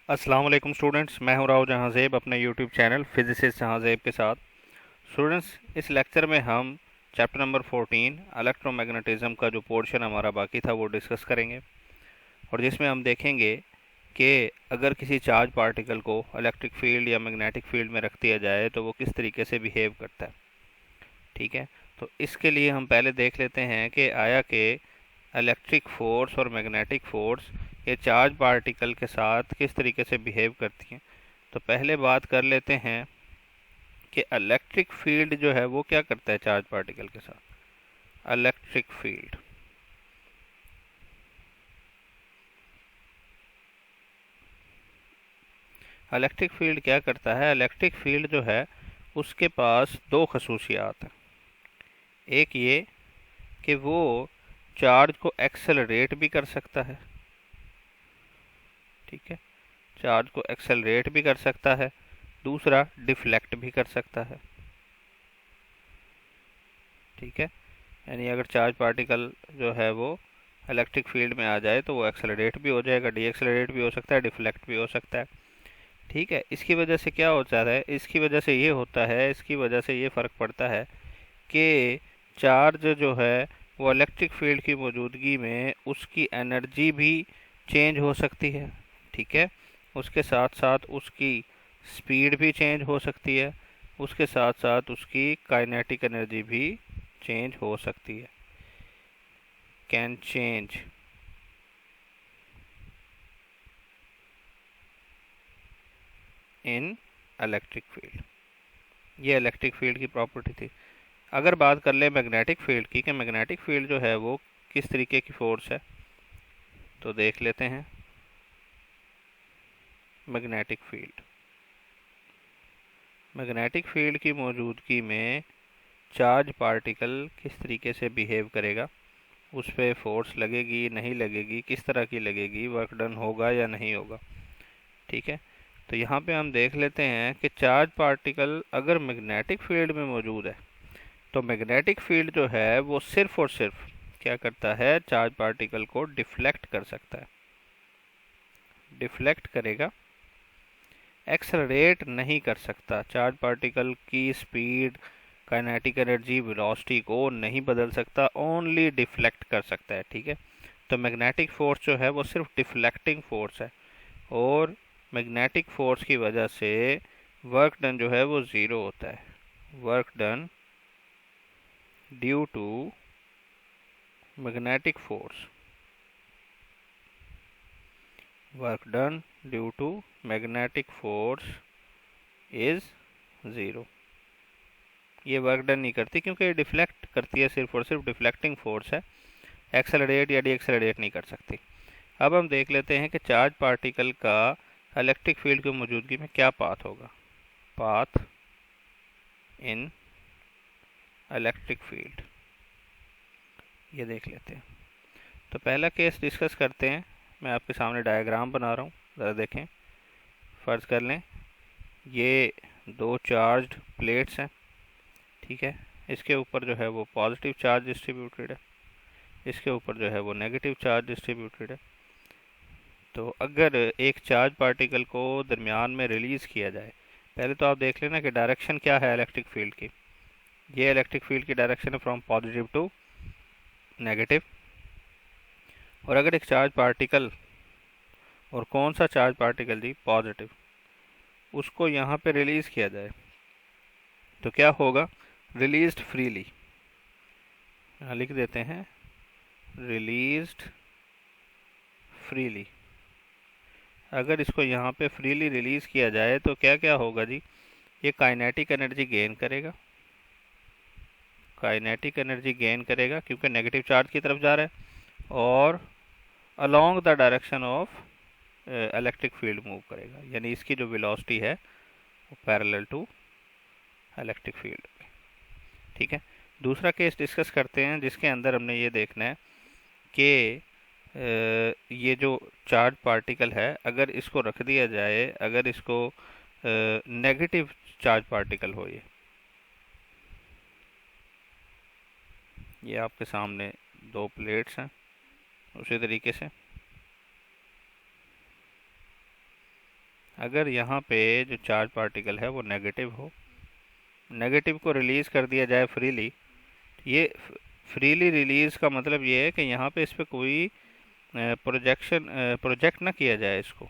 अस्सलाम वालेकुम स्टूडेंट्स, मैं हूं राव जहांज़ेब अपने यूट्यूब चैनल फिजिसिस्ट जहांज़ेब के साथ। स्टूडेंट्स, इस लेक्चर में हम चैप्टर नंबर 14 इलेक्ट्रोमैग्नेटिज्म का जो पोर्शन हमारा बाकी था वो डिस्कस करेंगे, और जिसमें हम देखेंगे कि अगर किसी चार्ज पार्टिकल को इलेक्ट्रिक फील्ड या मैग्नेटिक फील्ड में रख दिया जाए तो वो किस तरीके से बिहेव करता है। ठीक है, तो इसके लिए हम पहले देख लेते हैं कि आया कि इलेक्ट्रिक फोर्स और मैग्नेटिक फोर्स ये चार्ज पार्टिकल के साथ किस तरीके से बिहेव करती हैं। तो पहले बात कर लेते हैं कि इलेक्ट्रिक फील्ड जो है वो क्या करता है चार्ज पार्टिकल के साथ। इलेक्ट्रिक फील्ड इलेक्ट्रिक फील्ड क्या करता है? इलेक्ट्रिक फील्ड जो है उसके पास दो खसूसियात हैं। एक ये कि वो चार्ज को एक्सेलरेट भी कर सकता है। ठीक है, चार्ज को एक्सेलरेट भी कर सकता है। दूसरा, डिफ्लेक्ट भी कर सकता है। ठीक है, यानी अगर चार्ज पार्टिकल जो है वो इलेक्ट्रिक फील्ड में आ जाए तो वो एक्सेलरेट भी हो जाएगा, डी एक्सेलरेट भी हो सकता है, डिफ्लेक्ट भी हो सकता है। ठीक है, इसकी वजह से क्या हो जाता है? इसकी वजह से ये होता है, इसकी वजह से ये फ़र्क पड़ता है कि चार्ज जो है वो इलेक्ट्रिक फील्ड की मौजूदगी में उसकी एनर्जी भी चेंज हो सकती है। ठीक है, उसके साथ साथ उसकी स्पीड भी चेंज हो सकती है, उसके साथ साथ उसकी काइनेटिक एनर्जी भी चेंज हो सकती है। Can change in electric field, ये इलेक्ट्रिक फील्ड की प्रॉपर्टी थी। अगर बात कर ले मैग्नेटिक फील्ड की कि मैग्नेटिक फील्ड जो है वो किस तरीके की फोर्स है, तो देख लेते हैं। मैग्नेटिक फील्ड मैग्नेटिक फील्ड की मौजूदगी में चार्ज पार्टिकल किस तरीके से बिहेव करेगा, उस पर फोर्स लगेगी नहीं लगेगी, किस तरह की लगेगी, वर्क डन होगा या नहीं होगा। ठीक है, तो यहाँ पे हम देख लेते हैं कि चार्ज पार्टिकल अगर मैग्नेटिक फील्ड में मौजूद है तो मैग्नेटिक फील्ड जो है वो सिर्फ और सिर्फ क्या करता है? चार्ज पार्टिकल को डिफ्लेक्ट कर सकता है, डिफ्लेक्ट करेगा, एक्सेलरेट नहीं कर सकता। चार्ज पार्टिकल की स्पीड, काइनेटिक एनर्जी, वेलोसिटी को नहीं बदल सकता, ओनली डिफ्लेक्ट कर सकता है। ठीक है, तो मैग्नेटिक फोर्स जो है वो सिर्फ डिफ्लेक्टिंग फोर्स है, और मैग्नेटिक फोर्स की वजह से वर्क डन जो है वो ज़ीरो होता है। Work done due to magnetic force, work done due to magnetic force is zero. ये वर्क डन नहीं करती क्योंकि ये डिफ्लेक्ट करती है, सिर्फ और सिर्फ डिफ्लेक्टिंग फोर्स है, एक्सेलरेट या डी एक्सेलरेट नहीं कर सकती। अब हम देख लेते हैं कि चार्ज पार्टिकल का इलेक्ट्रिक फील्ड की मौजूदगी में क्या पाथ होगा। पाथ इन इलेक्ट्रिक फील्ड, ये देख लेते हैं। तो पहला केस डिस्कस करते हैं। मैं आपके सामने डायग्राम बना रहा हूँ, ज़रा देखें। फ़र्ज़ कर लें ये दो चार्ज्ड प्लेट्स हैं। ठीक है, इसके ऊपर जो है वो पॉजिटिव चार्ज डिस्ट्रीब्यूटेड है, इसके ऊपर जो है वो नेगेटिव चार्ज डिस्ट्रीब्यूटेड है। तो अगर एक चार्ज पार्टिकल को दरमियान में रिलीज़ किया जाए, पहले तो आप देख लेना कि डायरेक्शन क्या है इलेक्ट्रिक फील्ड की। ये इलेक्ट्रिक फील्ड की डायरेक्शन है फ्रॉम पॉजिटिव टू नेगेटिव। और अगर एक चार्ज पार्टिकल, और कौन सा चार्ज पार्टिकल जी? पॉजिटिव, उसको यहाँ पे रिलीज़ किया जाए तो क्या होगा? रिलीज्ड फ्रीली, यहाँ लिख देते हैं रिलीज्ड फ्रीली। अगर इसको यहाँ पे फ्रीली रिलीज़ किया जाए तो क्या क्या होगा जी? ये काइनेटिक एनर्जी गेन करेगा, काइनेटिक एनर्जी गेन करेगा क्योंकि नेगेटिव चार्ज की तरफ जा रहा है, और along the direction of electric field move करेगा, यानी इसकी जो वेलोसिटी है वो पैरेलल टू इलेक्ट्रिक फील्ड। ठीक है, दूसरा केस डिस्कस करते हैं जिसके अंदर हमने ये देखना है कि ये जो चार्ज पार्टिकल है अगर इसको रख दिया जाए, अगर इसको नेगेटिव चार्ज पार्टिकल हो, ये आपके सामने दो प्लेट्स हैं, उसी तरीके से अगर यहाँ पे जो चार्ज पार्टिकल है वो नेगेटिव हो, नेगेटिव को रिलीज़ कर दिया जाए फ्रीली, ये फ्रीली रिलीज़ का मतलब ये है कि यहाँ पे इस पर कोई प्रोजेक्ट ना किया जाए इसको,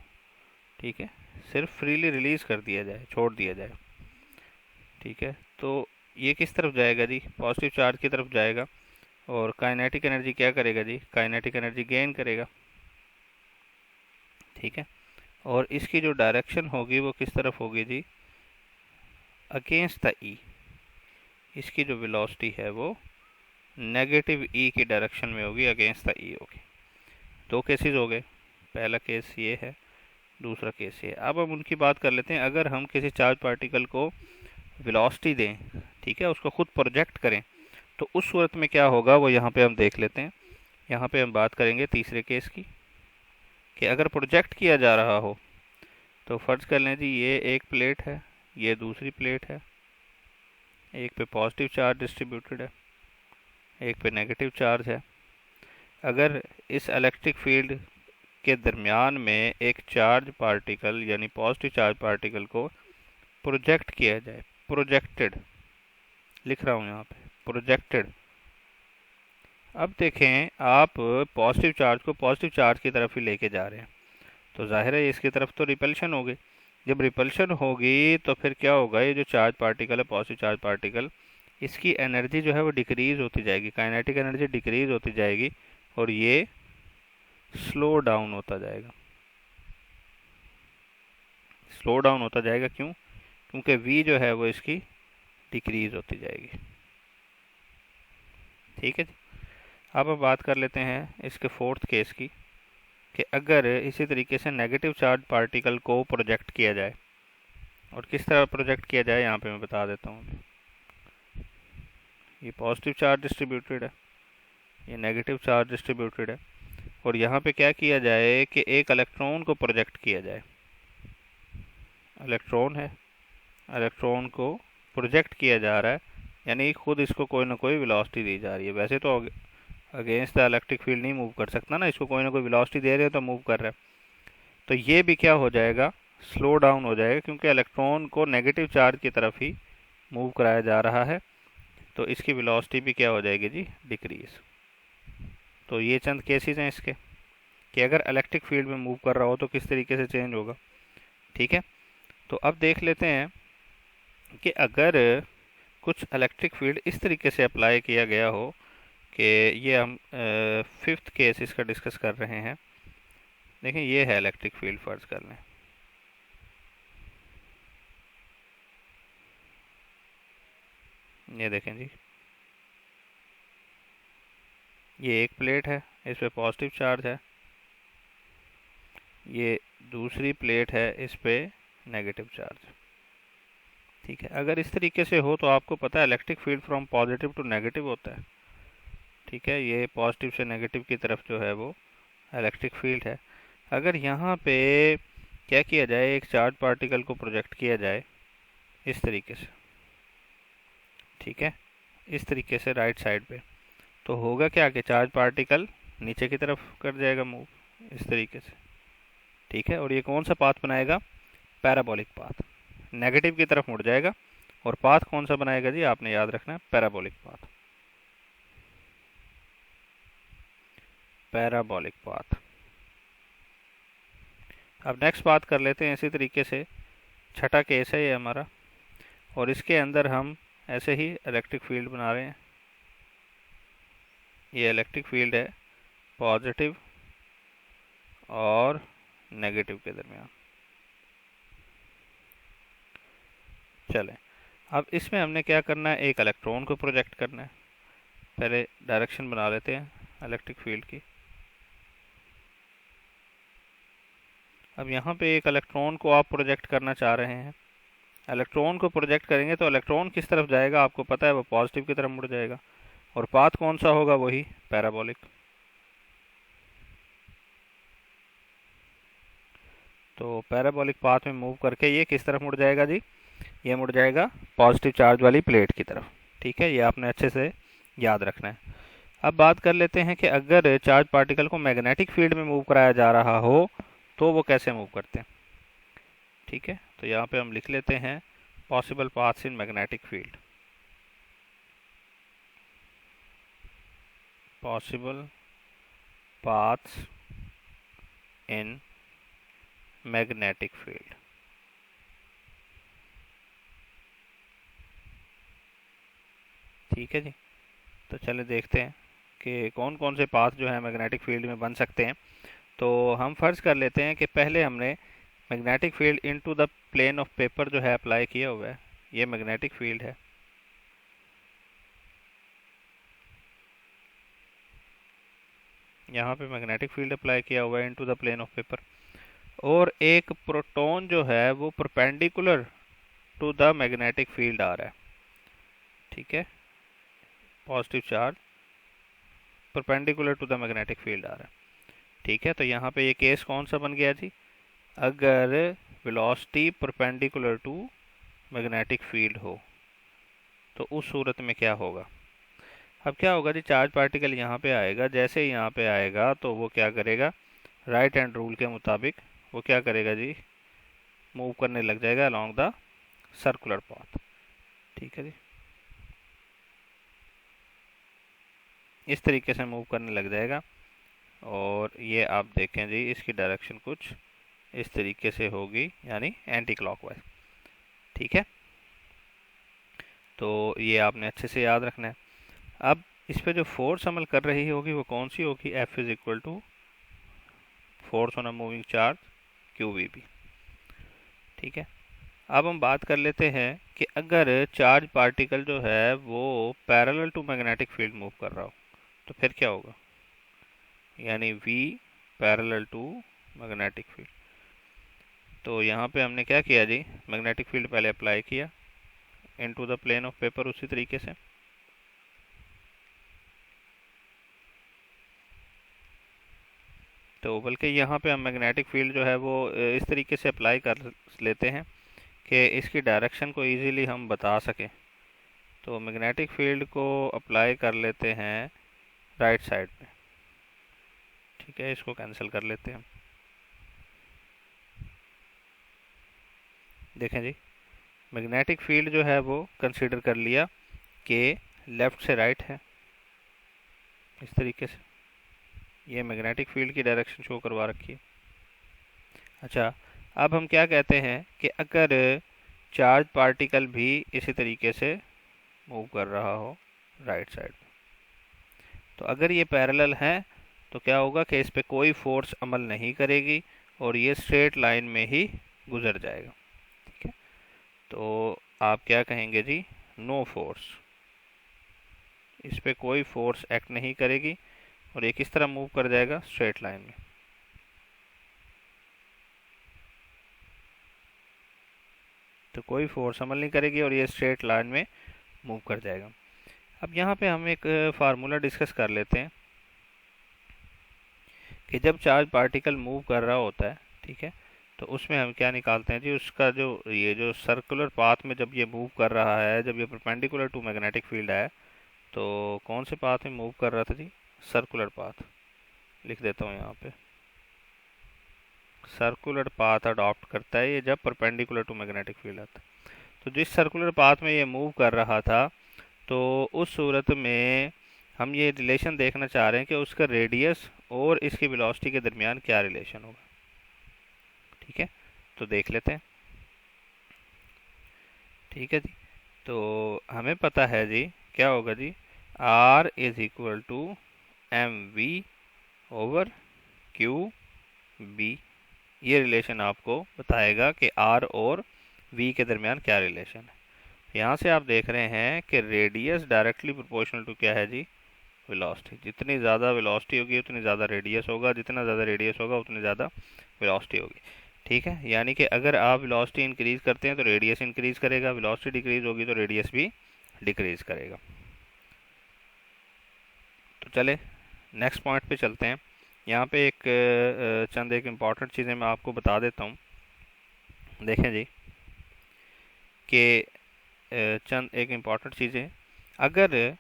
ठीक है, सिर्फ फ्रीली रिलीज़ कर दिया जाए, छोड़ दिया जाए, ठीक है। तो ये किस तरफ जाएगा जी? पॉजिटिव चार्ज की तरफ जाएगा, और काइनेटिक एनर्जी क्या करेगा जी? काइनेटिक एनर्जी गेन करेगा, ठीक है। और इसकी जो डायरेक्शन होगी वो किस तरफ होगी जी? अगेंस्ट द ई। इसकी जो वेलोसिटी है वो नेगेटिव ई की डायरेक्शन में होगी, अगेंस्ट द ई होगी। दो केसेस हो गए, पहला केस ये है, दूसरा केस ये है। अब हम उनकी बात कर लेते हैं। अगर हम किसी चार्ज पार्टिकल को वेलोसिटी दें, ठीक है, उसको खुद प्रोजेक्ट करें, तो उस सूरत में क्या होगा वो यहाँ पे हम देख लेते हैं। यहाँ पे हम बात करेंगे तीसरे केस की, कि अगर प्रोजेक्ट किया जा रहा हो, तो फर्ज कर लें जी ये एक प्लेट है, ये दूसरी प्लेट है, एक पे पॉजिटिव चार्ज डिस्ट्रीब्यूटेड है, एक पे नेगेटिव चार्ज है। अगर इस इलेक्ट्रिक फील्ड के दरमियान में एक चार्ज पार्टिकल यानी पॉजिटिव चार्ज पार्टिकल को प्रोजेक्ट किया जाए, प्रोजेक्टेड लिख रहा हूँ यहाँ पे, प्रोजेक्टेड। अब देखें आप पॉजिटिव चार्ज को पॉजिटिव चार्ज की तरफ ही लेके जा रहे हैं, तो जाहिर है इसकी तरफ तो रिपल्शन होगी। जब रिपल्शन होगी तो फिर क्या होगा? ये जो चार्ज पार्टिकल है, पॉजिटिव चार्ज पार्टिकल, इसकी एनर्जी जो है वो डिक्रीज होती जाएगी, काइनेटिक एनर्जी डिक्रीज होती जाएगी, और ये स्लो डाउन होता जाएगा। स्लो डाउन होता जाएगा क्यों? क्योंकि v जो है वो इसकी डिक्रीज होती जाएगी, ठीक है जी। अब बात कर लेते हैं इसके फोर्थ केस की, कि अगर इसी तरीके से नेगेटिव चार्ज पार्टिकल को प्रोजेक्ट किया जाए, और किस तरह प्रोजेक्ट किया जाए यहाँ पे मैं बता देता हूँ। ये पॉजिटिव चार्ज डिस्ट्रीब्यूटेड है, ये नेगेटिव चार्ज डिस्ट्रीब्यूटेड है, और यहाँ पे क्या किया जाए कि एक इलेक्ट्रॉन को प्रोजेक्ट किया जाए। इलेक्ट्रॉन है, इलेक्ट्रॉन को प्रोजेक्ट किया जा रहा है, यानी खुद इसको कोई ना कोई वेलोसिटी दी जा रही है। वैसे तो अगेंस्ट द इलेक्ट्रिक फील्ड नहीं मूव कर सकता ना, इसको कोई ना कोई वेलोसिटी दे रहे हैं तो मूव कर रहा है। तो ये भी क्या हो जाएगा? स्लो डाउन हो जाएगा, क्योंकि इलेक्ट्रॉन को नेगेटिव चार्ज की तरफ ही मूव कराया जा रहा है, तो इसकी वेलोसिटी भी क्या हो जाएगी जी? डिक्रीज। तो ये चंद केसेस हैं इसके, कि अगर इलेक्ट्रिक फील्ड में मूव कर रहा हो तो किस तरीके से चेंज होगा, ठीक है। तो अब देख लेते हैं कि अगर कुछ इलेक्ट्रिक फील्ड इस तरीके से अप्लाई किया गया हो, कि ये हम फिफ्थ केस इसका डिस्कस कर रहे हैं। देखें ये है इलेक्ट्रिक फील्ड, फर्ज कर लें ये देखें जी, ये एक प्लेट है, इस पे पॉजिटिव चार्ज है, ये दूसरी प्लेट है, इस पे नेगेटिव चार्ज, ठीक है। अगर इस तरीके से हो तो आपको पता है electric field from positive to negative होता है, ठीक है। ये पॉजिटिव से नेगेटिव की तरफ जो है वो इलेक्ट्रिक फील्ड है। अगर यहाँ पे क्या किया जाए, एक चार्ज पार्टिकल को प्रोजेक्ट किया जाए इस तरीके से, ठीक है, इस तरीके से राइट साइड पे, तो होगा क्या कि चार्ज पार्टिकल नीचे की तरफ कर जाएगा मूव इस तरीके से, ठीक है। और ये कौन सा पाथ बनाएगा? पैराबोलिक पाथ, नेगेटिव की तरफ मुड़ जाएगा। और पाथ कौन सा बनाएगा जी? आपने याद रखना है, पैराबोलिक पाथ, पैराबोलिक पाथ। अब नेक्स्ट बात कर लेते हैं इसी तरीके से, छठा केस है ये हमारा, और इसके अंदर हम ऐसे ही इलेक्ट्रिक फील्ड बना रहे हैं। ये इलेक्ट्रिक फील्ड है पॉजिटिव और नेगेटिव के दरमियान। चलें, अब इसमें हमने क्या करना है, एक इलेक्ट्रॉन को प्रोजेक्ट करना है। पहले डायरेक्शन बना लेते हैं इलेक्ट्रिक फील्ड की। अब यहाँ पे एक इलेक्ट्रॉन को आप प्रोजेक्ट करना चाह रहे हैं। इलेक्ट्रॉन को प्रोजेक्ट करेंगे तो इलेक्ट्रॉन किस तरफ जाएगा आपको पता है, वो पॉजिटिव की तरफ मुड़ जाएगा। और पाथ कौन सा होगा? वही पैराबोलिक। तो पैराबोलिक पाथ में मूव करके ये किस तरफ मुड़ जाएगा जी? ये मुड़ जाएगा पॉजिटिव चार्ज वाली प्लेट की तरफ, ठीक है। ये आपने अच्छे से याद रखना है। अब बात कर लेते हैं कि अगर चार्ज पार्टिकल को मैग्नेटिक फील्ड में मूव कराया जा रहा हो तो वो कैसे मूव करते हैं, ठीक है, तो यहाँ पे हम लिख लेते हैं possible paths in magnetic field. Possible paths in magnetic field. ठीक है जी, तो चले देखते हैं कि कौन कौन से पाथ जो है मैग्नेटिक फील्ड में बन सकते हैं। तो हम फर्ज कर लेते हैं कि पहले हमने magnetic field into the plane of paper जो है अप्लाई किया हुआ है। ये मैग्नेटिक फील्ड है। यहाँ पे मैग्नेटिक फील्ड अप्लाई किया हुआ है into the plane of paper, और एक प्रोटॉन जो है वो perpendicular to the magnetic field आ रहा है। ठीक है, positive charge perpendicular to the magnetic field आ रहा है। ठीक है, तो यहाँ पे ये केस कौन सा बन गया जी? अगर velocity perpendicular to magnetic field हो तो उस सूरत में क्या होगा? अब क्या होगा जी, चार्ज पार्टिकल यहाँ पे आएगा। जैसे ही यहाँ पे आएगा तो वो क्या करेगा, राइट हैंड रूल के मुताबिक वो क्या करेगा जी, मूव करने लग जाएगा अलोंग द सर्कुलर पाथ। ठीक है जी, इस तरीके से मूव करने लग जाएगा। और ये आप देखें जी, इसकी डायरेक्शन कुछ इस तरीके से होगी, यानी एंटी क्लॉकवाइज। ठीक है, तो ये आपने अच्छे से याद रखना है। अब इस पे जो फोर्स अमल कर रही होगी वो कौन सी होगी? F is equal to force on a moving charge QVB। ठीक है, अब हम बात कर लेते हैं कि अगर चार्ज पार्टिकल जो है वो parallel to magnetic field move कर रहा हो तो फिर क्या होगा, यानी V parallel to magnetic field. तो यहाँ पे हमने क्या किया जी, मैग्नेटिक फील्ड पहले अप्लाई किया into the plane of paper उसी तरीके से। तो बल्कि यहाँ पे हम मैग्नेटिक फील्ड जो है वो इस तरीके से अप्लाई कर लेते हैं कि इसकी डायरेक्शन को इजीली हम बता सकें। तो मैग्नेटिक फील्ड को अप्लाई कर लेते हैं राइट साइड पे। ठीक है, इसको कैंसिल कर लेते हैं। देखें जी, मैग्नेटिक फील्ड जो है वो कंसीडर कर लिया कि लेफ़्ट से राइट है, इस तरीके से ये मैग्नेटिक फील्ड की डायरेक्शन शो करवा रखी है। अच्छा, अब हम क्या कहते हैं कि अगर चार्ज पार्टिकल भी इसी तरीके से मूव कर रहा हो राइट साइड, तो अगर ये पैरेलल है तो क्या होगा कि इस पे कोई फोर्स अमल नहीं करेगी और ये स्ट्रेट लाइन में ही गुजर जाएगा। ठीक है, तो आप क्या कहेंगे जी, नो फोर्स, इस पे कोई फोर्स एक्ट नहीं करेगी और ये किस तरह मूव कर जाएगा, स्ट्रेट लाइन में। तो कोई फोर्स अमल नहीं करेगी और ये स्ट्रेट लाइन में मूव कर जाएगा। अब यहाँ पे हम एक फार्मूला डिस्कस कर लेते हैं कि जब चार्ज पार्टिकल मूव कर रहा होता है, ठीक है, तो उसमें हम क्या निकालते हैं जी, उसका जो ये जो सर्कुलर पाथ में जब ये मूव कर रहा है, जब ये परपेंडिकुलर टू मैग्नेटिक फील्ड है, तो कौन से पाथ में मूव कर रहा था जी, सर्कुलर पाथ। लिख देता हूँ यहाँ पे, सर्कुलर पाथ अडॉप्ट करता है ये जब परपेंडिकुलर टू मैग्नेटिक फील्ड आता है। तो जिस सर्कुलर पाथ में ये मूव कर रहा था, तो उस सूरत में हम ये रिलेशन देखना चाह रहे हैं कि उसका रेडियस और इसकी वेलोसिटी के दरमियान क्या रिलेशन होगा। ठीक है, तो देख लेते हैं। ठीक है जी, तो हमें पता है जी क्या होगा जी, R is equal to mv over QB। ये रिलेशन आपको बताएगा कि R और V के दरमियान क्या रिलेशन है। यहाँ से आप देख रहे हैं कि रेडियस डायरेक्टली प्रोपोर्शनल टू क्या है जी, वेलोसिटी। जितनी ज़्यादा वेलोसिटी होगी उतनी ज़्यादा रेडियस होगा, जितना ज़्यादा रेडियस होगा उतनी ज़्यादा वेलोसिटी होगी। ठीक है, यानी कि अगर आप वेलोसिटी इंक्रीज़ करते हैं तो रेडियस इंक्रीज़ करेगा, वेलोसिटी डिक्रीज़ होगी तो रेडियस भी डिक्रीज़ करेगा। तो चले नेक्स्ट पॉइंट पे चलते हैं। यहाँ पे चंद एक इम्पॉर्टेंट चीज़ें मैं आपको बता देता हूँ। देखें जी कि चंद एक इम्पॉर्टेंट चीज़ें, अगर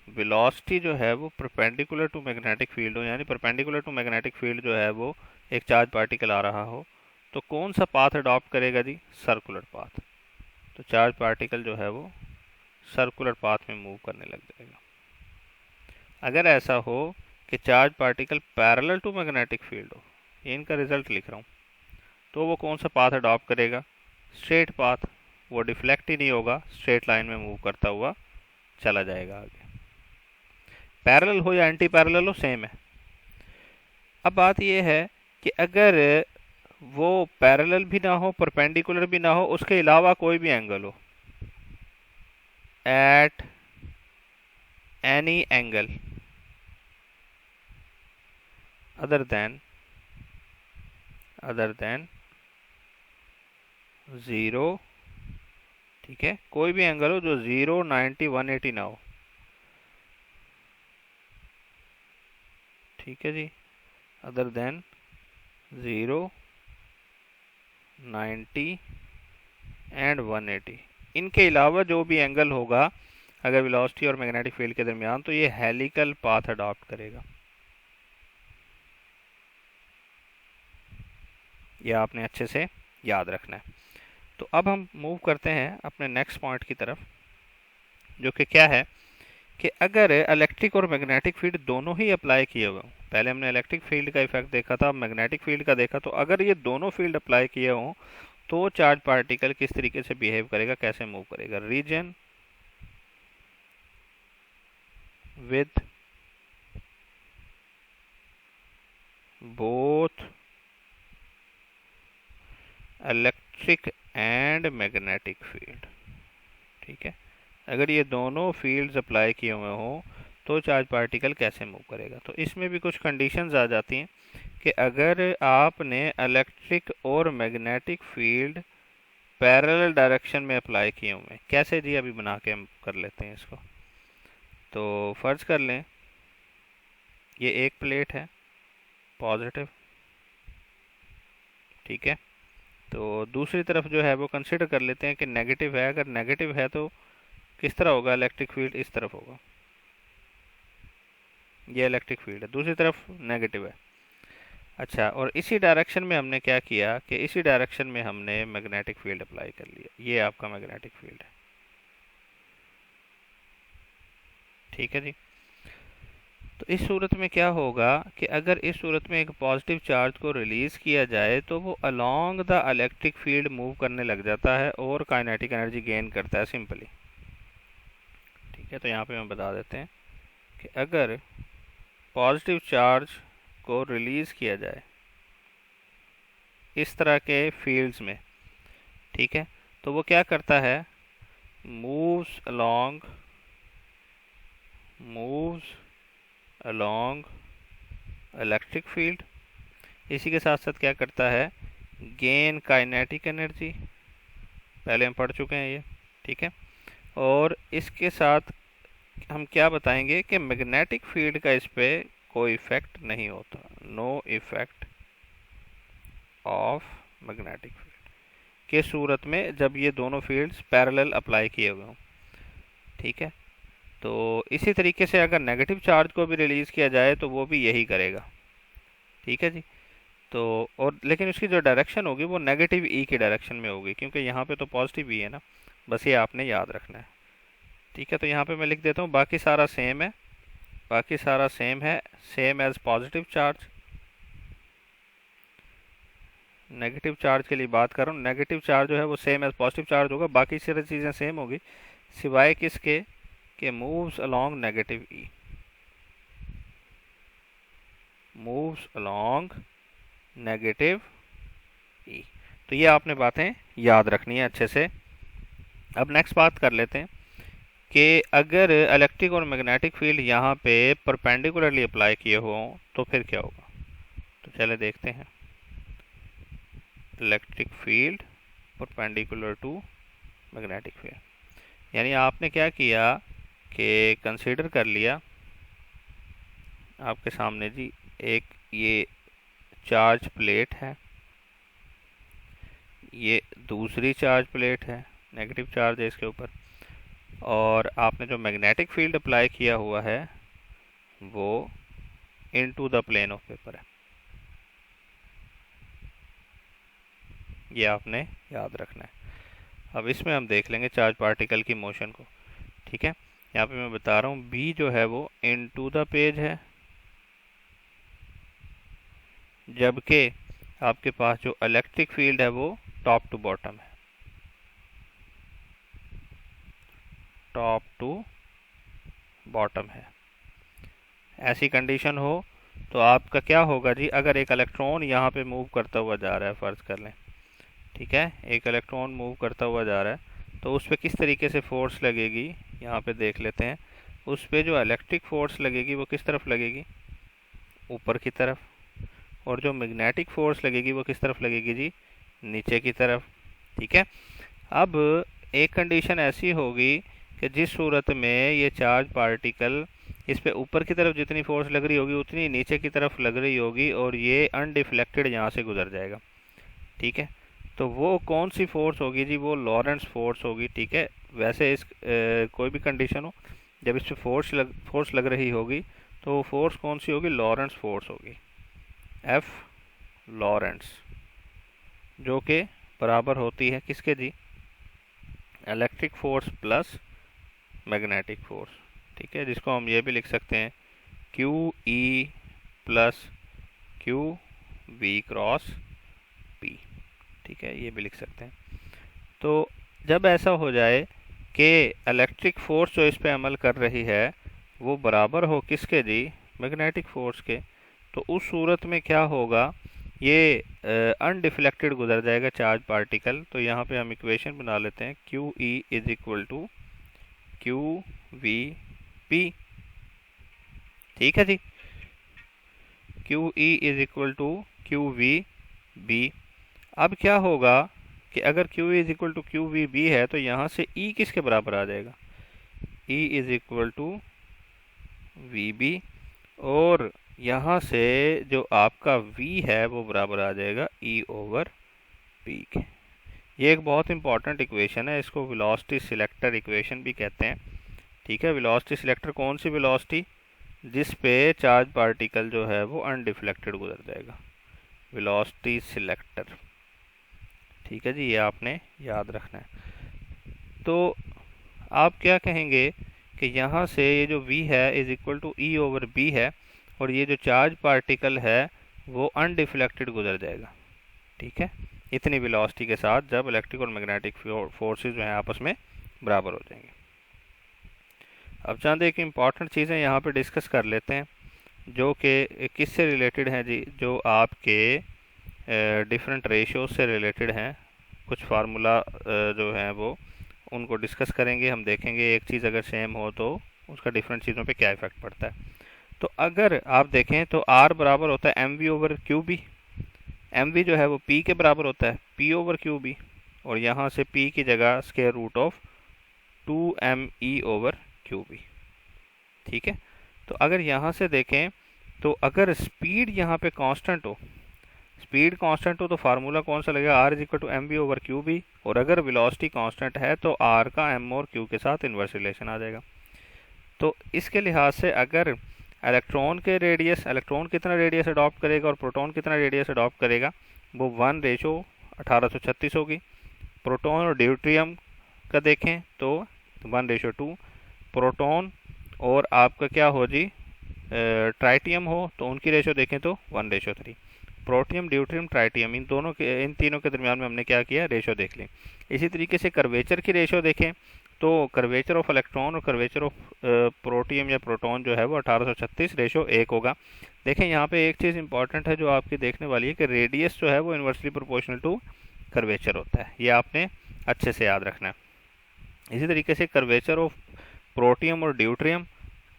वेलोसिटी जो है वो परपेंडिकुलर टू मैग्नेटिक फील्ड हो, यानी परपेंडिकुलर टू मैग्नेटिक फील्ड जो है वो एक चार्ज पार्टिकल आ रहा हो, तो कौन सा पाथ अडॉप्ट करेगा जी? Circular path. तो चार्ज पार्टिकल जो है वो सर्कुलर पाथ में मूव करने लग जाएगा। अगर ऐसा हो कि charge particle parallel to magnetic field हो, ये इनका रिजल्ट लिख रहा हूँ, तो वो कौन सा पाथ अडॉप्ट करेगा? Straight path. वो डिफ्लेक्ट ही नहीं होगा, स्ट्रेट लाइन में मूव करता हुआ चला जाएगा आगे। पैरेलल हो या एंटी पैरेलल हो, सेम है। अब बात यह है कि अगर वो पैरेलल भी ना हो, परपेंडिकुलर भी ना हो, उसके अलावा कोई भी एंगल हो, at any angle other than 0, ठीक है, कोई भी एंगल हो जो 0, 90, 180 ना हो, ठीक है जी, अदर देन 0, 90 एंड 180, इनके अलावा जो भी एंगल होगा अगर वेलोसिटी और मैग्नेटिक फील्ड के दरमियान, तो ये हेलिकल पाथ अडॉप्ट करेगा। यह आपने अच्छे से याद रखना है। तो अब हम मूव करते हैं अपने नेक्स्ट पॉइंट की तरफ, जो कि क्या है कि अगर इलेक्ट्रिक और मैग्नेटिक फील्ड दोनों ही अप्लाई किए हुए हों, पहले हमने इलेक्ट्रिक फील्ड का इफेक्ट देखा था, अब मैग्नेटिक फील्ड का देखा, तो अगर ये दोनों फील्ड अप्लाई किए हों तो चार्ज पार्टिकल किस तरीके से बिहेव करेगा, कैसे मूव करेगा? Region with both electric and magnetic field, ठीक है, अगर ये दोनों फील्ड्स अप्लाई किए हुए हों तो चार्ज पार्टिकल कैसे मूव करेगा? तो इसमें भी कुछ कंडीशंस आ जाती हैं कि अगर आपने इलेक्ट्रिक और मैग्नेटिक फील्ड पैरेलल डायरेक्शन में अप्लाई किए हुए हैं, कैसे जी? अभी बना के हम कर लेते हैं इसको। तो फर्ज कर लें ये एक प्लेट है पॉजिटिव, ठीक है, तो दूसरी तरफ जो है वो कंसिडर कर लेते हैं कि नेगेटिव है। अगर नेगेटिव है तो किस तरह होगा? इलेक्ट्रिक फील्ड इस तरफ होगा, ये इलेक्ट्रिक फील्ड है, दूसरी तरफ नेगेटिव है। अच्छा, और इसी डायरेक्शन में हमने क्या किया कि इसी डायरेक्शन में हमने मैग्नेटिक फील्ड अप्लाई कर लिया, ये आपका मैग्नेटिक फील्ड है, ठीक है जी। तो इस सूरत में क्या होगा कि अगर इस सूरत में एक पॉजिटिव चार्ज को रिलीज किया जाए तो वो along the electric field move करने लग जाता है और काइनेटिक एनर्जी गेन करता है सिंपली, ठीक है। तो यहाँ पे हम बता देते हैं कि अगर पॉजिटिव चार्ज को रिलीज किया जाए इस तरह के फील्ड्स में, ठीक है, तो वो क्या करता है? मूव्स अलोंग इलेक्ट्रिक फील्ड, इसी के साथ साथ क्या करता है? गेन काइनेटिक एनर्जी, पहले हम पढ़ चुके हैं ये, ठीक है। और इसके साथ हम क्या बताएंगे कि मैग्नेटिक फील्ड का इस पे कोई इफेक्ट नहीं होता, no effect of magnetic field के सूरत में जब ये दोनों फील्ड्स पैरेलल अप्लाई किए हुए हों, ठीक है। तो इसी तरीके से अगर नेगेटिव चार्ज को भी रिलीज किया जाए तो वो भी यही करेगा, ठीक है जी। तो और लेकिन उसकी जो डायरेक्शन होगी वो नेगेटिव ई की डायरेक्शन में होगी, क्योंकि यहाँ पे तो पॉजिटिव ई है ना, बस ये आपने याद रखना है, ठीक है। तो यहाँ पे मैं लिख देता हूँ बाकी सारा सेम है, बाकी सारा सेम है, same as positive charge. Negative charge के लिए बात कर रहा हूँ, नेगेटिव चार्ज जो है वो सेम एज पॉजिटिव चार्ज होगा, बाकी सारी चीज़ें सेम होगी सिवाय किसके कि moves along negative E, moves along negative E. तो ये आपने बातें याद रखनी है अच्छे से। अब नेक्स्ट बात कर लेते हैं कि अगर इलेक्ट्रिक और मैग्नेटिक फील्ड यहाँ पे परपेंडिकुलरली अप्लाई किए हों तो फिर क्या होगा? तो चले देखते हैं। Electric field perpendicular to magnetic field, यानी आपने क्या किया कि कंसीडर कर लिया आपके सामने जी एक ये चार्ज प्लेट है, ये दूसरी चार्ज प्लेट है, नेगेटिव चार्ज है इसके ऊपर, और आपने जो मैग्नेटिक फील्ड अप्लाई किया हुआ है वो into the plane of paper है, ये आपने याद रखना है। अब इसमें हम देख लेंगे चार्ज पार्टिकल की मोशन को। ठीक है, यहाँ पे मैं बता रहा हूँ बी जो है वो इनटू द पेज है, जबकि आपके पास जो इलेक्ट्रिक फील्ड है वो टॉप टू बॉटम है, टॉप टू बॉटम है। ऐसी कंडीशन हो तो आपका क्या होगा जी, अगर एक इलेक्ट्रॉन यहाँ पे मूव करता हुआ जा रहा है, फ़र्ज़ कर लें, ठीक है, एक इलेक्ट्रॉन मूव करता हुआ जा रहा है, तो उस पर किस तरीके से फोर्स लगेगी यहाँ पे देख लेते हैं। उस पर जो इलेक्ट्रिक फोर्स लगेगी वो किस तरफ लगेगी, ऊपर की तरफ, और जो मैग्नेटिक फोर्स लगेगी वो किस तरफ लगेगी जी, नीचे की तरफ। ठीक है, अब एक कंडीशन ऐसी होगी कि जिस सूरत में ये चार्ज पार्टिकल इस पे ऊपर की तरफ जितनी फोर्स लग रही होगी उतनी नीचे की तरफ लग रही होगी और ये अनडिफ्लेक्टेड यहाँ से गुजर जाएगा। ठीक है, तो वो कौन सी फोर्स होगी जी, वो लॉरेंट्ज फोर्स होगी। ठीक है, वैसे इस कोई भी कंडीशन हो, जब इस पे फोर्स लग रही होगी तो फोर्स कौन सी होगी, लॉरेंट्ज फोर्स होगी, एफ लॉरेंट्ज, जो कि बराबर होती है किसके जी, electric force plus magnetic force. ठीक है, जिसको हम ये भी लिख सकते हैं Q E plus Q V cross P. ठीक है, ये भी लिख सकते हैं। तो जब ऐसा हो जाए कि इलेक्ट्रिक फोर्स जो इस पे अमल कर रही है वो बराबर हो किसके जी, मैग्नेटिक फोर्स के, तो उस सूरत में क्या होगा, ये अनडिफ्लेक्टेड गुजर जाएगा चार्ज पार्टिकल। तो यहाँ पे हम इक्वेशन बना लेते हैं, Q E is equal to Q V P. ठीक है जी, Q E is equal to Q V B. अब क्या होगा कि अगर Q is equal to Q V B है तो यहाँ से ई किसके बराबर आ जाएगा, E is equal to V B, और यहाँ से जो आपका v है वो बराबर आ जाएगा e ओवर p के। ये एक बहुत इंपॉर्टेंट इक्वेशन है, इसको वेलोसिटी सिलेक्टर इक्वेशन भी कहते हैं। ठीक है, वेलोसिटी सिलेक्टर कौन सी वेलोसिटी, जिस पे चार्ज पार्टिकल जो है वो अनडिफ्लेक्टेड गुजर जाएगा, वेलोसिटी सिलेक्टर। ठीक है जी, ये आपने याद रखना है। तो आप क्या कहेंगे कि यहाँ से ये जो v है is equal to e over b है, और ये जो चार्ज पार्टिकल है वो अनडिफ्लेक्टेड गुजर जाएगा। ठीक है, इतनी वेलोसिटी के साथ जब इलेक्ट्रिक और मैग्नेटिक फोर्सेस जो हैं आपस में बराबर हो जाएंगे। अब चंद एक इम्पॉर्टेंट चीज़ें यहाँ पे डिस्कस कर लेते हैं जो कि किससे रिलेटेड हैं जी, जो आपके डिफरेंट रेशियोज से रिलेटेड हैं। कुछ फार्मूला जो हैं वो उनको डिस्कस करेंगे, हम देखेंगे एक चीज़ अगर सेम हो तो उसका डिफरेंट चीज़ों पे क्या इफेक्ट पड़ता है। तो अगर आप देखें तो R बराबर होता है m v over q b, m v जो है वो P के बराबर होता है P ओवर क्यू बी, और यहाँ से P की जगह square root of 2m e over q b. ठीक है, तो अगर यहाँ से देखें तो अगर स्पीड यहाँ पे कांस्टेंट हो, स्पीड कांस्टेंट हो तो फार्मूला कौन सा लगेगा, R is equal to m v over q b, और अगर वेलोसिटी कांस्टेंट है तो R का m और q के साथ इन्वर्स रिलेशन आ जाएगा। तो इसके लिहाज से अगर इलेक्ट्रॉन के रेडियस, इलेक्ट्रॉन कितना रेडियस अडॉप्ट करेगा और प्रोटॉन कितना रेडियस अडॉप्ट करेगा, वो 1:1836 होगी। प्रोटॉन और ड्यूट्रियम का देखें तो 1:2, प्रोटॉन और आपका क्या हो जी ट्राइटियम हो तो उनकी रेशो देखें तो 1:3। प्रोटियम, ड्यूट्रियम, ट्राइटियम, इन तीनों के दरमियान में हमने क्या किया, रेशो देख ली। इसी तरीके से कर्वेचर की रेशो देखें तो कर्वेचर ऑफ इलेक्ट्रॉन और कर्वेचर ऑफ प्रोटियम या प्रोटॉन जो है वो 1836 रेशो 1 होगा। देखें यहाँ पे एक चीज़ इंपॉर्टेंट है जो आपकी देखने वाली है कि रेडियस जो है वो इन्वर्सली प्रोपोर्शनल टू कर्वेचर होता है, ये आपने अच्छे से याद रखना है। इसी तरीके से कर्वेचर ऑफ प्रोटियम और ड्यूट्रियम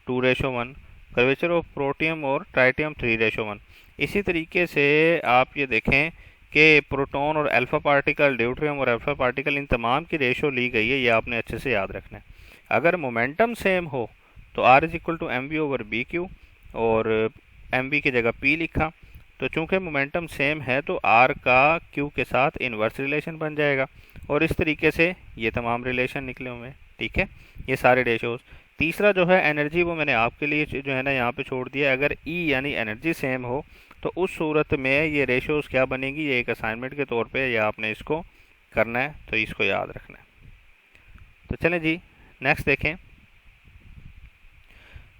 2:1, कर्वेचर ऑफ प्रोटियम और ट्राइटियम 3:1। इसी तरीके से आप ये देखें कि प्रोटॉन और अल्फा पार्टिकल, ड्यूट्रियम और अल्फा पार्टिकल, इन तमाम की रेशो ली गई है, ये आपने अच्छे से याद रखना है। अगर मोमेंटम सेम हो तो R is equal to m v over b q, और एम वी की जगह P लिखा, तो चूंकि मोमेंटम सेम है तो R का Q के साथ इन्वर्स रिलेशन बन जाएगा, और इस तरीके से ये तमाम रिलेशन निकले हुए हैं। ठीक है, ये सारे रेशोज। तीसरा जो है एनर्जी, वो मैंने आपके लिए जो है ना यहाँ पे छोड़ दिया। अगर E यानी एनर्जी सेम हो तो उस सूरत में ये रेशियोज क्या बनेगी, ये एक असाइनमेंट के तौर पे या आपने इसको करना है, तो इसको याद रखना है। तो चलें जी नेक्स्ट देखें।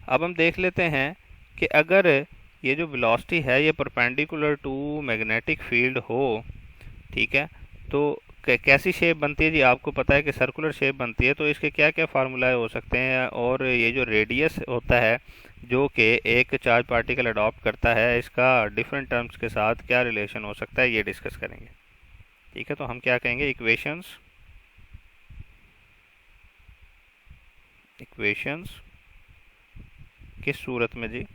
अब हम देख लेते हैं कि अगर ये जो वेलोसिटी है ये परपेंडिकुलर टू मैग्नेटिक फील्ड हो, ठीक है, तो कैसी शेप बनती है जी। आपको पता है कि सर्कुलर शेप बनती है, तो इसके क्या क्या फार्मूलाए हो सकते हैं, और ये जो रेडियस होता है जो कि एक चार्ज पार्टिकल अडॉप्ट करता है, इसका डिफरेंट टर्म्स के साथ क्या रिलेशन हो सकता है, ये डिस्कस करेंगे। ठीक है, तो हम क्या कहेंगे, इक्वेशंस किस सूरत में जी,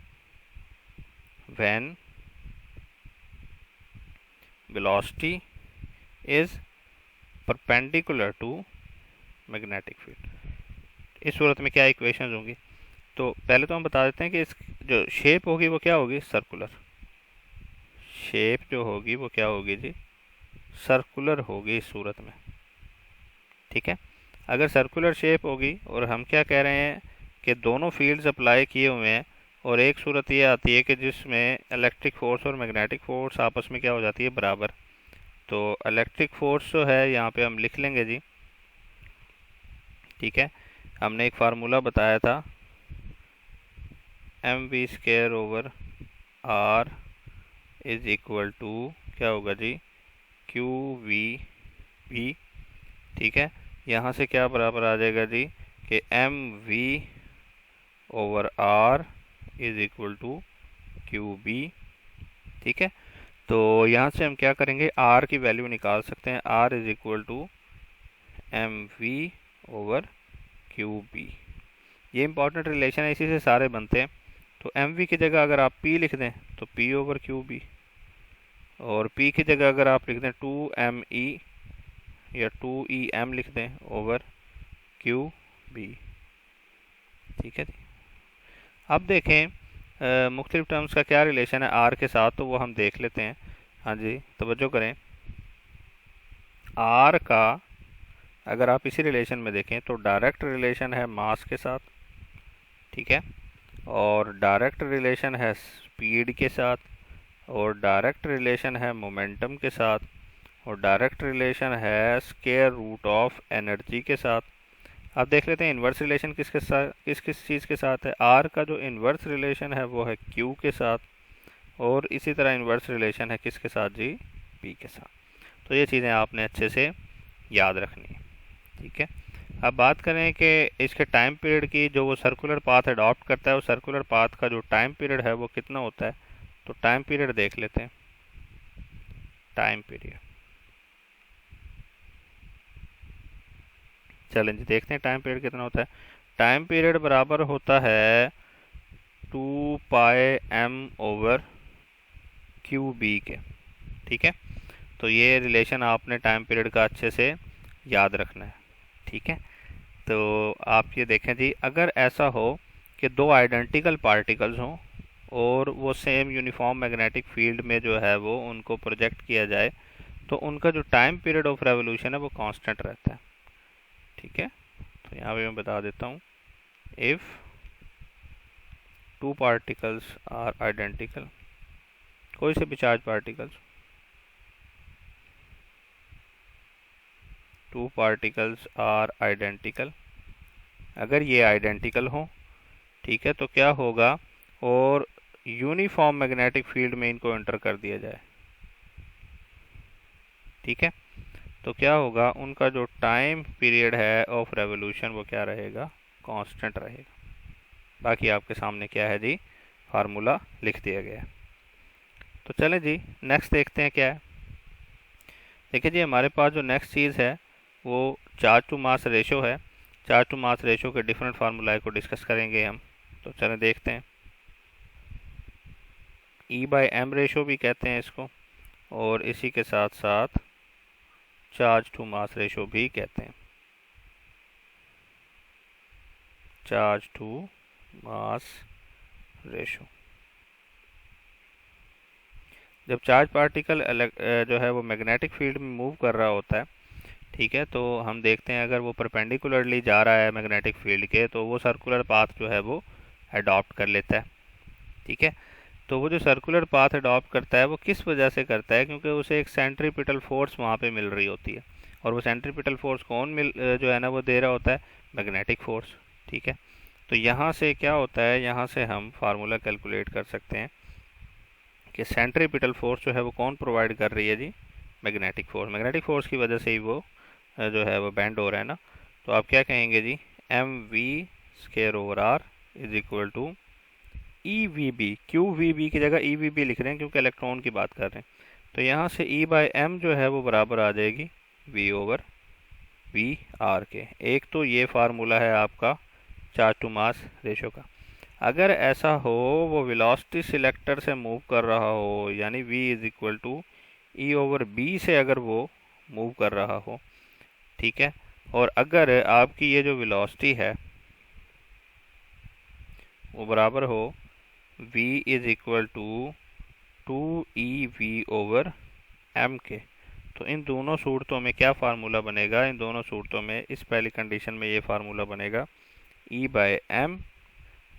when velocity is perpendicular to magnetic field. इस सूरत में क्या इक्वेशंस होंगी। तो पहले तो हम बता देते हैं कि इस जो शेप होगी वो क्या होगी, सर्कुलर। शेप जो होगी वो क्या होगी जी, सर्कुलर होगी इस सूरत में। ठीक है, अगर सर्कुलर शेप होगी और हम क्या कह रहे हैं कि दोनों फील्ड्स अप्लाई किए हुए हैं, और एक सूरत ये आती है कि जिसमें इलेक्ट्रिक फोर्स और मैग्नेटिक फोर्स आपस में क्या हो जाती है, बराबर। तो इलेक्ट्रिक फोर्स जो है यहाँ पे हम लिख लेंगे जी। ठीक है, हमने एक फार्मूला बताया था, mv²/r इज इक्वल टू क्या होगा जी, qv। ठीक है, यहाँ से क्या बराबर आ जाएगा जी कि mv/r is equal to qb। ठीक है, तो यहाँ से हम क्या करेंगे, r की वैल्यू निकाल सकते हैं, r is equal to mv/qb। ये इंपॉर्टेंट रिलेशन है, इसी से सारे बनते हैं। तो mv की जगह अगर आप p लिख दें तो p/qb, और p की जगह अगर आप लिख दें 2me या 2em लिख दें ओवर qb। ठीक है जी, अब देखें मुख्तलिफ टर्म्स का क्या रिलेशन है r के साथ, तो वो हम देख लेते हैं। हाँ जी, तवज्जो करें, r का अगर आप इसी रिलेशन में देखें तो डायरेक्ट रिलेशन है मास के साथ, ठीक है, और डायरेक्ट रिलेशन है स्पीड के साथ, और डायरेक्ट रिलेशन है मोमेंटम के साथ, और डायरेक्ट रिलेशन है स्क्वायर रूट ऑफ एनर्जी के साथ। अब देख लेते हैं इन्वर्स रिलेशन किसके साथ, किस चीज़ के साथ है। आर का जो इन्वर्स रिलेशन है वो है क्यू के साथ, और इसी तरह इन्वर्स रिलेशन है किसके साथ जी, पी के साथ। तो ये चीज़ें आपने अच्छे से याद रखनी है। ठीक है, अब बात करें कि इसके टाइम पीरियड की, जो वो सर्कुलर पाथ अडॉप्ट करता है, वो सर्कुलर पाथ का जो टाइम पीरियड है वो कितना होता है। तो टाइम पीरियड देख लेते हैं, टाइम पीरियड, चलें जी देखते हैं टाइम पीरियड कितना होता है। टाइम पीरियड बराबर होता है 2πm/qb के। ठीक है, तो ये रिलेशन आपने टाइम पीरियड का अच्छे से याद रखना है। ठीक है, तो आप ये देखें जी, अगर ऐसा हो कि दो आइडेंटिकल पार्टिकल्स हों और वो सेम यूनिफॉर्म मैग्नेटिक फील्ड में जो है वो उनको प्रोजेक्ट किया जाए, तो उनका जो टाइम पीरियड ऑफ रेवोल्यूशन है वो कांस्टेंट रहता है। ठीक है, तो यहाँ पे मैं बता देता हूँ, if two particles are identical, कोई से भी charge particles, two particles are identical, अगर ये आइडेंटिकल हो, ठीक है, तो क्या होगा, और यूनिफॉर्म मैग्नेटिक फील्ड में इनको एंटर कर दिया जाए, ठीक है, तो क्या होगा, उनका जो टाइम पीरियड है ऑफ रेवोल्यूशन वो क्या रहेगा, कांस्टेंट रहेगा। बाकी आपके सामने क्या है जी, फार्मूला लिख दिया गया है। तो चलें जी नेक्स्ट देखते हैं क्या है। देखिए जी, हमारे पास जो नेक्स्ट चीज़ है वो चार्ज टू मास रेशो है। चार्ज टू मास रेशो के डिफरेंट फार्मूलाए को डिस्कस करेंगे हम। तो चलें देखते हैं। E/m रेशो भी कहते हैं इसको, और इसी के साथ साथ चार्ज टू मास रेशो भी कहते हैं। चार्ज टू मास रेशो, जब चार्ज पार्टिकल जो है वो मैग्नेटिक फील्ड में मूव कर रहा होता है, ठीक है, तो हम देखते हैं अगर वो परपेंडिकुलरली जा रहा है मैग्नेटिक फील्ड के, तो वो सर्कुलर पाथ जो है वो अडॉप्ट कर लेता है। ठीक है, तो वो जो सर्कुलर पाथ अडॉप्ट करता है वो किस वजह से करता है, क्योंकि उसे एक सेंट्रीपिटल फोर्स वहाँ पे मिल रही होती है, और वो सेंट्रीपिटल फोर्स कौन जो है ना वो दे रहा होता है, मैग्नेटिक फोर्स। ठीक है, तो यहाँ से क्या होता है, यहाँ से हम फार्मूला कैलकुलेट कर सकते हैं कि सेंट्रीपिटल फोर्स जो है वो कौन प्रोवाइड कर रही है जी, मैग्नेटिक फोर्स। मैग्नेटिक फोर्स की वजह से ही वो जो है वो बेंड हो रहा है ना। तो आप क्या कहेंगे जी, M V square over R is equal to E V B. Q V B की जगह ई वी बी लिख रहे हैं क्योंकि इलेक्ट्रॉन की बात कर रहे हैं। तो यहाँ से ई बाय एम जो है वो बराबर आ जाएगी वी ओवर वी आर के। एक तो ये फार्मूला है आपका चार्ज टू मास रेशो का। अगर ऐसा हो वो वेलोसिटी सिलेक्टर से मूव कर रहा हो, यानी v is equal to e over b से अगर वो मूव कर रहा हो, ठीक है, और अगर आपकी ये जो वेलोसिटी है वो बराबर हो v is equal to 2ev over m के, तो इन दोनों सूरतों में क्या फार्मूला बनेगा, इन दोनों सूरतों में इस पहली कंडीशन में ये फार्मूला बनेगा e by M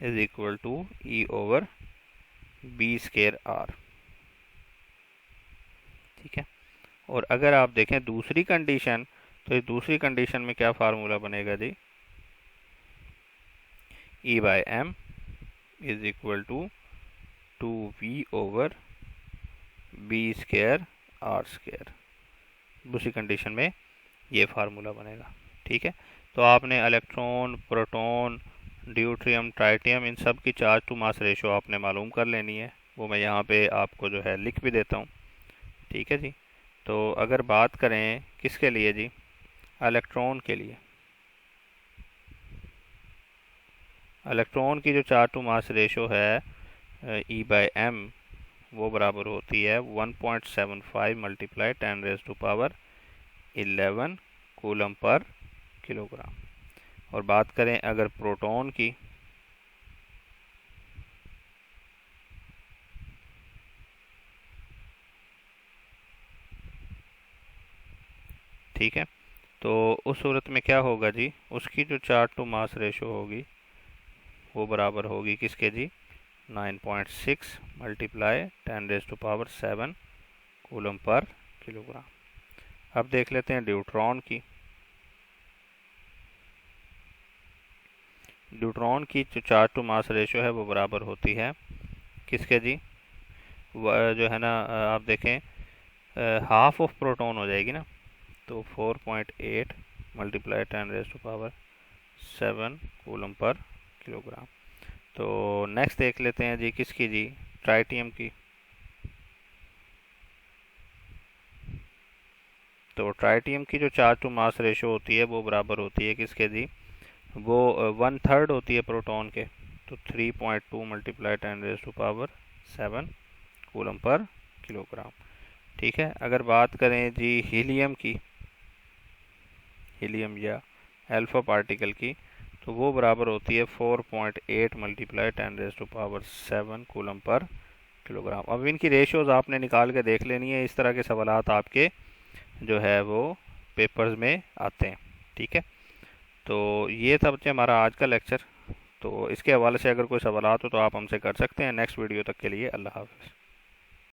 is equal to e over B square r. ठीक है, और अगर आप देखें दूसरी कंडीशन, तो इस दूसरी कंडीशन में क्या फार्मूला बनेगा जी, E by M is equal to 2v over B square R square. दूसरी कंडीशन में ये फार्मूला बनेगा। ठीक है, तो आपने इलेक्ट्रॉन, प्रोटॉन, ड्यूट्रियम, ट्राइटियम, इन सब की चार्ज टू मास रेशो आपने मालूम कर लेनी है। वो मैं यहाँ पे आपको जो है लिख भी देता हूँ। ठीक है जी, तो अगर बात करें किसके लिए जी, इलेक्ट्रॉन के लिए, इलेक्ट्रॉन की जो चार्ज टू मास रेशो है ई बाय एम वो बराबर होती है 1.75 multiply 10 raise to power 11 coulomb per kilogram. और बात करें अगर प्रोटॉन की, ठीक है, तो उस सूरत में क्या होगा जी, उसकी जो चार्ज टू मास रेशो होगी वो बराबर होगी किसके जी, 9.6 multiply 10 raise to power 7 coulomb per kilogram. अब देख लेते हैं ड्यूट्रॉन की। ड्यूट्रॉन की जो चार्ज टू मास रेशो है वो बराबर होती है किसके जी, जो है ना आप देखें हाफ ऑफ प्रोटॉन हो जाएगी ना, तो 4.8 multiply 10 raise to power 7 coulomb per kilogram. तो नेक्स्ट देख लेते हैं जी किसकी जी, ट्राइटियम की। तो ट्राइटियम की जो चार्ज टू मास रेशो होती है वो बराबर होती है किसके जी, वो 1/3 होती है प्रोटॉन के, तो 3.2 multiply 10 raise to power 7 coulomb per kilogram. ठीक है, अगर बात करें जी हीलियम की, हीलियम या अल्फा पार्टिकल की, तो वो बराबर होती है 4.8 multiply 10 raise to power 7 coulomb per kilogram. अब इनकी रेशियोज़ आपने निकाल के देख लेनी है। इस तरह के सवालात आपके जो है वो पेपर्स में आते हैं। ठीक है, तो ये था बच्चे हमारा आज का लेक्चर। तो इसके हवाले से अगर कोई सवालात हो तो आप हमसे कर सकते हैं। नेक्स्ट वीडियो तक के लिए अल्लाह हाफ़िज़।